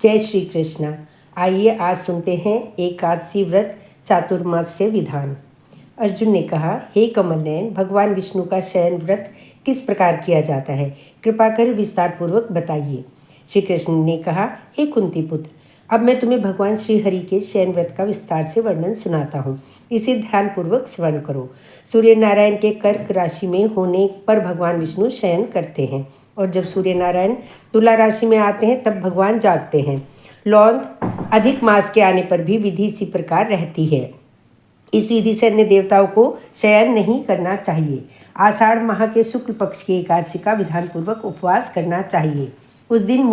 जय श्री कृष्ण। आइए आज सुनते हैं एकादशी व्रत चातुर्मास्य विधान। अर्जुन ने कहा, हे कमल नयन, भगवान विष्णु का शयन व्रत किस प्रकार किया जाता है, कृपा कर विस्तार पूर्वक बताइए। श्री कृष्ण ने कहा, हे कुंती पुत्र, अब मैं तुम्हें भगवान श्री हरि के शयन व्रत का विस्तार से वर्णन सुनाता हूँ। इसे ध्यानपूर्वक श्रवण करो। सूर्य नारायण के कर्क राशि में होने पर भगवान विष्णु शयन करते हैं, और जब सूर्य नारायण तुला राशि में आते हैं तब भगवान जागते हैं। लौंग अधिक मास के आने पर भी विधि इसी प्रकार रहती है। इस विधि से अन्य देवताओं को शयन नहीं करना चाहिए। आषाढ़ माह के शुक्ल पक्ष की एकादशी का विधानपूर्वक उपवास करना चाहिए। उस दिन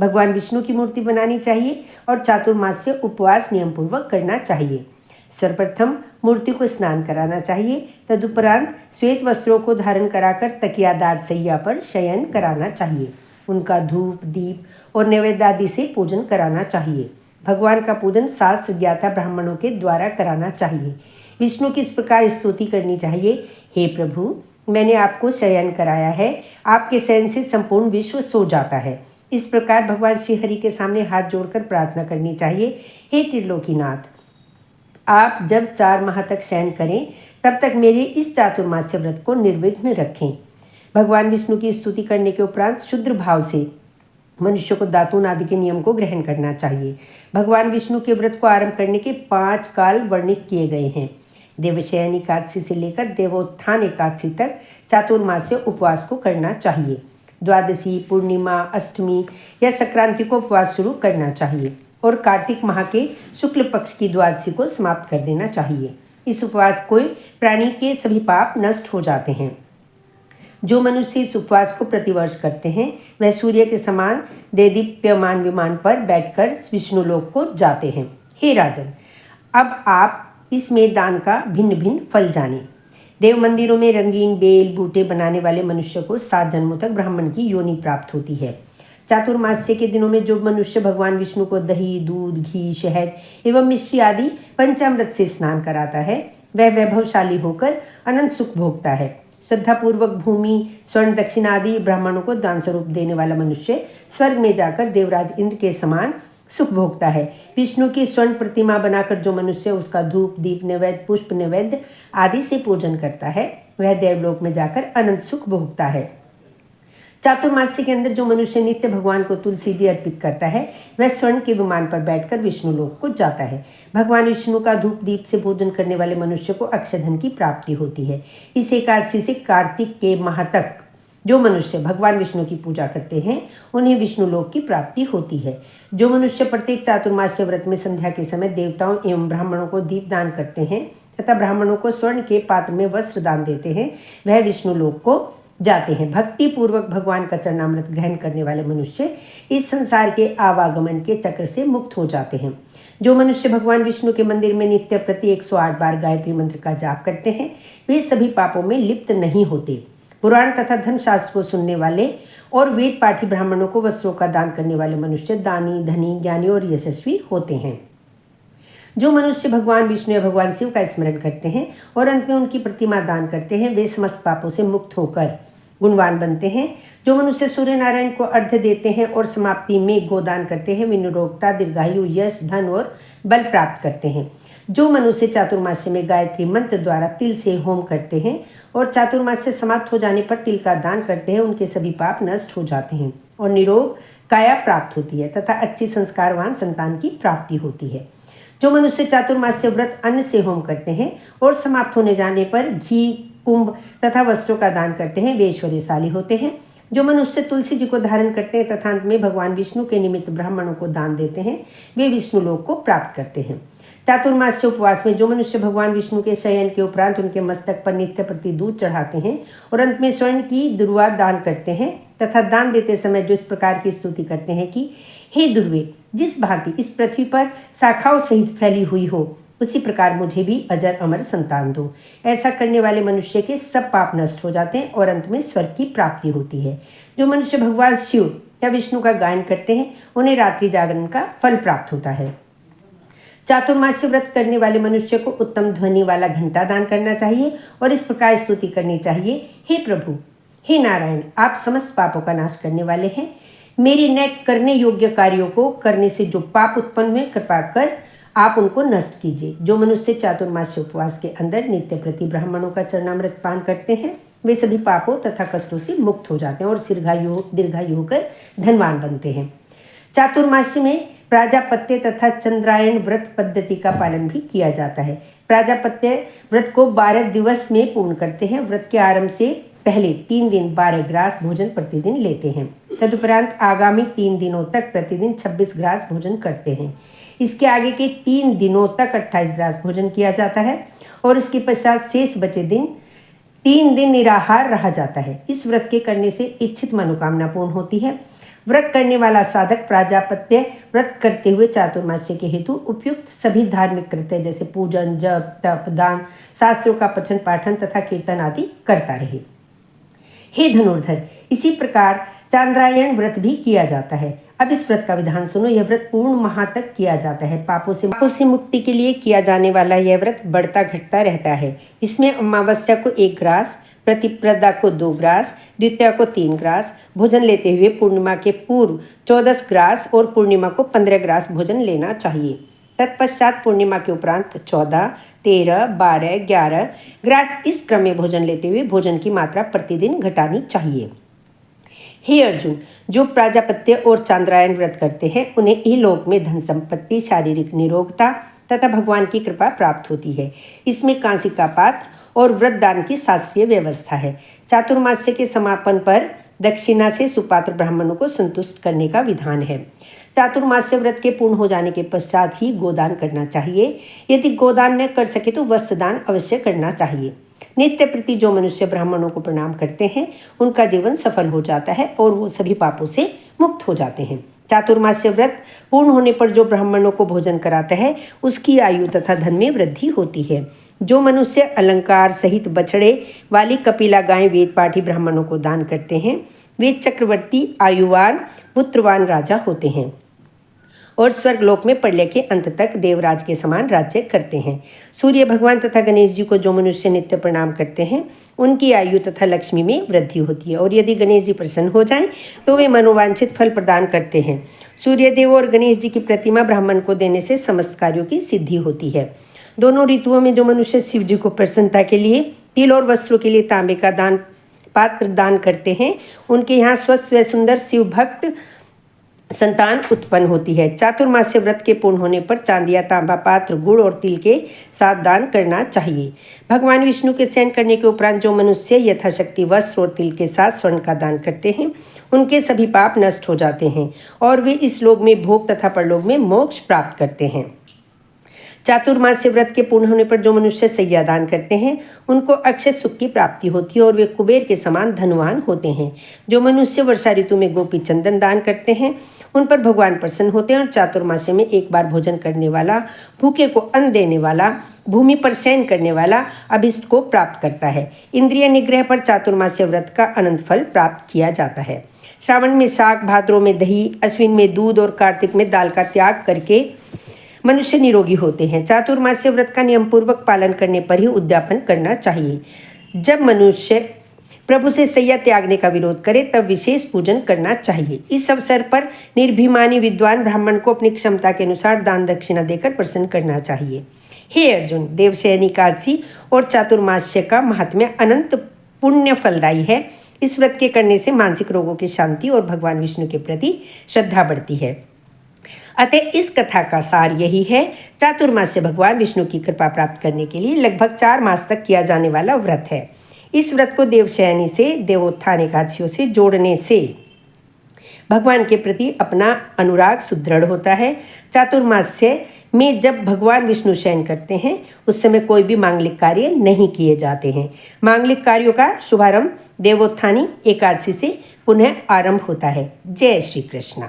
भगवान विष्णु की मूर्ति बनानी चाहिए और चातुर्मास्य उपवास नियम पूर्वक करना चाहिए। सर्वप्रथम मूर्ति को स्नान कराना चाहिए। तदुपरांत श्वेत वस्त्रों को धारण कराकर तकियादार सैया पर शयन कराना चाहिए। उनका धूप, दीप और नैवेद्य आदि से पूजन कराना चाहिए। भगवान का पूजन शास्त्र ज्ञाता ब्राह्मणों के द्वारा कराना चाहिए। विष्णु की इस प्रकार स्तुति करनी चाहिए, हे प्रभु, मैंने आपको शयन कराया है, आपके शयन से संपूर्ण विश्व सो जाता है। इस प्रकार भगवान श्री हरि के सामने हाथ जोड़कर प्रार्थना करनी चाहिए, हे त्रिलोकीनाथ, आप जब 4 माह तक शयन करें तब तक मेरे इस चातुर्मास्य व्रत को निर्विघ्न रखें। भगवान विष्णु की स्तुति करने के उपरांत शुद्र भाव से मनुष्य को दातून आदि के नियम को ग्रहण करना चाहिए। भगवान विष्णु के व्रत को आरंभ करने के 5 काल वर्णित किए गए हैं। देवशयन एकादशी से लेकर देवोत्थान एकादशी तक चातुर्मास्य उपवास को करना चाहिए। द्वादशी, पूर्णिमा, अष्टमी या संक्रांति को उपवास शुरू करना चाहिए और कार्तिक माह के शुक्ल पक्ष की द्वादशी को समाप्त कर देना चाहिए। इस उपवास को प्राणी के सभी पाप नष्ट हो जाते हैं। जो मनुष्य इस उपवास को प्रतिवर्ष करते हैं वह सूर्य के समान देदीप्यमान विमान पर बैठकर विष्णु लोक को जाते हैं। हे राजन, अब आप इसमें दान का भिन्न भिन्न फल जानें। देव मंदिरों में रंगीन बेल बूटे बनाने वाले मनुष्य को 7 जन्मों तक ब्राह्मण की योनि प्राप्त होती है। चातुर्मास्य के दिनों में जो मनुष्य भगवान विष्णु को दही, दूध, घी, शहद एवं मिश्री आदि पंचामृत से स्नान कराता है वह वैभवशाली होकर अनंत सुख भोगता है। श्रद्धापूर्वक भूमि, स्वर्ण, दक्षिणा आदि ब्राह्मणों को दान स्वरूप देने वाला मनुष्य स्वर्ग में जाकर देवराज इंद्र के समान सुख भोगता है। विष्णु की स्वर्ण प्रतिमा बनाकर जो मनुष्य उसका धूप, दीप, नैवेद्य, पुष्प, नैवेद्य आदि से पूजन करता है वह देवलोक में जाकर अनंत सुख भोगता है। चातुर्मास्य के अंदर जो मनुष्य नित्य भगवान को तुलसी जी अर्पित करता है वह स्वर्ण के विमान पर बैठकर विष्णु लोक को जाता है। भगवान विष्णु का धूप दीप से पूजन करने वाले मनुष्य को अक्षयधन की प्राप्ति होती है। इस एकादशी से कार्तिक के माह तक जो मनुष्य भगवान विष्णु की पूजा करते हैं उन्हें विष्णु लोक की प्राप्ति होती है। जो मनुष्य प्रत्येक चातुर्मास्य व्रत में संध्या के समय देवताओं एवं ब्राह्मणों को दीप दान करते हैं तथा ब्राह्मणों को स्वर्ण के पात्र में वस्त्र दान देते हैं वह विष्णु लोक को जाते हैं। भक्ति पूर्वक भगवान का चरणामृत ग्रहण करने वाले मनुष्य इस संसार के आवागमन के चक्र से मुक्त हो जाते हैं। जो मनुष्य भगवान विष्णु के मंदिर में नित्य प्रति 108 बार गायत्री मंत्र का जाप करते हैं वे सभी पापों में लिप्त नहीं होते। पुराण तथा धर्मशास्त्र को सुनने वाले और वेद पाठी ब्राह्मणों को वस्त्रों का दान करने वाले मनुष्य दानी, धनी, ज्ञानी और यशस्वी होते हैं। जो मनुष्य भगवान विष्णु या भगवान शिव का स्मरण करते हैं और अंत में उनकी प्रतिमा दान करते हैं वे समस्त पापों से मुक्त होकर गुणवान बनते हैं। जो मनुष्य सूर्य नारायण को अर्घ्य देते हैं और समाप्ति में गोदान करते हैं वे निरोगता, दीर्घायु, यश, धन और बल प्राप्त करते हैं। जो मनुष्य चातुर्मास्य में गायत्री मंत्र द्वारा तिल से होम करते हैं और चातुर्मास्य समाप्त हो जाने पर तिल का दान करते हैं उनके सभी पाप नष्ट हो जाते हैं और निरोग काया प्राप्त होती है तथा अच्छी संस्कारवान संतान की प्राप्ति होती है। जो मनुष्य चातुर्मास्य व्रत अन्न से होम करते हैं और समाप्त होने जाने पर घी, कुंभ तथा वस्त्रों का दान करते हैं वे ऐश्वर्यशाली होते हैं। जो मनुष्य तुलसी जी को धारण करते हैं तथा अंत में भगवान विष्णु के निमित्त ब्राह्मणों को दान देते हैं वे विष्णु लोक को प्राप्त करते हैं। चातुर्मास्य उपवास में जो मनुष्य भगवान विष्णु के शयन के उपरांत उनके मस्तक पर नित्य प्रति दूध चढ़ाते हैं और अंत में स्वर्ण की दुर्वा दान करते हैं तथा दान देते समय जो इस प्रकार की स्तुति करते हैं कि हे दुर्वे, जिस भांति इस पृथ्वी पर शाखाओं सहित फैली हुई हो उसी प्रकार मुझे भी अजर अमर संतान दो। ऐसा करने वाले मनुष्य के सब पाप नष्ट हो जाते हैं और अंत में स्वर्ग की प्राप्ति होती है। जो मनुष्य भगवान शिव या विष्णु का गायन करते हैं उन्हें रात्रि जागरण का फल प्राप्त होता है। चातुर्मास्य व्रत करने वाले मनुष्य को उत्तम ध्वनि वाला घंटा दान करना चाहिए और इस प्रकार स्तुति करनी चाहिए, हे प्रभु, हे नारायण, आप समस्त पापों का नाश करने वाले हैं। मेरे न करने योग्य कार्यों को करने से जो पाप उत्पन्न हुए कृपा कर आप उनको नष्ट कीजिए। जो मनुष्य चातुर्मास्य उपवास के अंदर नित्य प्रति ब्राह्मणों का चरणामृत पान करते हैं वे सभी पापों तथा कष्टों से मुक्त हो जाते हैं और दीर्घायु होकर धनवान बनते हैं। चातुर्मास्य में प्राजापत्य तथा चंद्रायण व्रत पद्धति का पालन भी किया जाता है। प्राजापत्य व्रत को 12 दिवस में पूर्ण करते हैं। व्रत के आरंभ से पहले 3 दिन 12 ग्रास भोजन प्रतिदिन लेते हैं। तदुपरांत आगामी 3 दिनों तक प्रतिदिन 26 ग्रास भोजन करते हैं। इसके आगे के 3 दिनों तक 28 ग्रास भोजन किया जाता है और उसके पश्चात शेष बचे दिन 3 दिन निराहार रहा जाता है। इस व्रत के करने से इच्छित मनोकामना पूर्ण होती है। व्रत करने वाला साधक प्राजापत्य व्रत करते हुए चातुर्मास्य के हेतु उपयुक्त सभी धार्मिक कृत्य जैसे पूजन, जप, तप, दान, शास्त्रों का पठन पाठन तथा कीर्तन आदि करता रहे। हे धनुर्धर, इसी प्रकार चांद्रायण व्रत भी किया जाता है। अब इस व्रत का विधान सुनो। यह व्रत पूर्ण माह तक किया जाता है। पापों से मुक्ति के लिए किया जाने वाला यह व्रत बढ़ता घटता रहता है। इसमें अमावस्या को 1 ग्रास, प्रतिपदा को 2 ग्रास, द्वितीया को 3 ग्रास भोजन लेते हुए पूर्णिमा के पूर्व 14 ग्रास और पूर्णिमा को 15 ग्रास भोजन लेना चाहिए। तत्पश्चात पूर्णिमा के उपरांत 14, 13, 12, 11 ग्रास इस क्रम में भोजन लेते हुए भोजन की मात्रा प्रतिदिन घटानी चाहिए। हे अर्जुन, जो प्राजापत्य और चांद्रायण व्रत करते हैं उन्हें इहलोक में धन संपत्ति, शारीरिक निरोगता तथा भगवान की कृपा प्राप्त होती है। इसमें कांसी का पात्र और व्रत दान की शास्त्रीय व्यवस्था है। चातुर्मास्य के समापन पर दक्षिणा से सुपात्र ब्राह्मणों को संतुष्ट करने का विधान है। चातुर्मास्य व्रत के पूर्ण हो जाने के पश्चात ही गोदान करना चाहिए। यदि गोदान न कर सके तो वस्त्रदान अवश्य करना चाहिए। नित्य प्रति जो मनुष्य ब्राह्मणों को प्रणाम करते हैं उनका जीवन सफल हो जाता है और वो सभी पापों से मुक्त हो जाते हैं। चातुर्मास्य व्रत पूर्ण होने पर जो ब्राह्मणों को भोजन कराता है उसकी आयु तथा धन में वृद्धि होती है। जो मनुष्य अलंकार सहित बछड़े वाली कपिला गाय वेद पाठी ब्राह्मणों को दान करते हैं वे चक्रवर्ती, आयुवान, पुत्रवान राजा होते हैं और स्वर्गलोक में प्रलय के अंत तक देवराज के समान राज्य करते हैं। सूर्य भगवान तथा गणेश जी को जो मनुष्य नित्य प्रणाम करते हैं उनकी आयु तथा लक्ष्मी में वृद्धि होती है और यदि गणेश जी प्रसन्न हो जाएं तो वे मनोवांछित फल प्रदान करते हैं। सूर्यदेव और गणेश जी की प्रतिमा ब्राह्मण को देने से समस्त कार्यों की सिद्धि होती है। दोनों ऋतुओं में जो मनुष्य शिव जी को प्रसन्नता के लिए तिल और वस्त्रों के लिए तांबे का पात्र दान करते हैं उनके यहाँ स्वस्थ व सुंदर शिव भक्त संतान उत्पन्न होती है। चातुर्मास्य व्रत के पूर्ण होने पर चांदिया, तांबा पात्र, गुड़ और तिल के साथ दान करना चाहिए। भगवान विष्णु के शयन करने के उपरांत जो मनुष्य यथाशक्ति वस्त्र और तिल के साथ स्वर्ण का दान करते हैं उनके सभी पाप नष्ट हो जाते हैं और वे इस लोक में भोग तथा परलोक में मोक्ष प्राप्त करते हैं। चातुर्मास्य व्रत के पूर्ण होने पर जो मनुष्य सैया दान करते हैं उनको अक्षय सुख की प्राप्ति होती है और वे कुबेर के समान धनवान होते हैं। जो मनुष्य वर्षा ऋतु में गोपी चंदन दान करते हैं उन पर भगवान प्रसन्न होते हैं और चातुर्मास्य में एक बार भोजन करने वाला, भूखे को अन्न देने वाला, भूमि पर शयन करने वाला अभिष्ट को प्राप्त करता है। इंद्रिय निग्रह पर चातुर्मास्य व्रत का अनंत फल प्राप्त किया जाता है। श्रावण में साग, भाद्रों में दही, अश्विन में दूध और कार्तिक में दाल का त्याग करके मनुष्य निरोगी होते हैं। चातुर्मास्य व्रत का नियम पूर्वक पालन करने पर ही उद्यापन करना चाहिए। जब मनुष्य प्रभु से सैया त्यागने का विरोध करे तब विशेष पूजन करना चाहिए। इस अवसर पर निर्भिमानी विद्वान ब्राह्मण को अपनी क्षमता के अनुसार दान दक्षिणा देकर प्रसन्न करना चाहिए। हे अर्जुन, देवशयनी एकादशी और चातुर्मास्य का महात्म्य अनंत पुण्य फलदायी है। इस व्रत के करने से मानसिक रोगों की शांति और भगवान विष्णु के प्रति श्रद्धा बढ़ती है। अतः इस कथा का सार यही है, चातुर्मास्य भगवान विष्णु की कृपा प्राप्त करने के लिए लगभग 4 मास तक किया जाने वाला व्रत है। इस व्रत को देवशयनी से देवोत्थान एकादशियों से जोड़ने से भगवान के प्रति अपना अनुराग सुदृढ़ होता है। चातुर्मास्य में जब भगवान विष्णु शयन करते हैं उस समय कोई भी मांगलिक कार्य नहीं किए जाते हैं। मांगलिक कार्यों का शुभारंभ देवोत्थानी एकादशी से पुनः आरंभ होता है। जय श्री कृष्ण।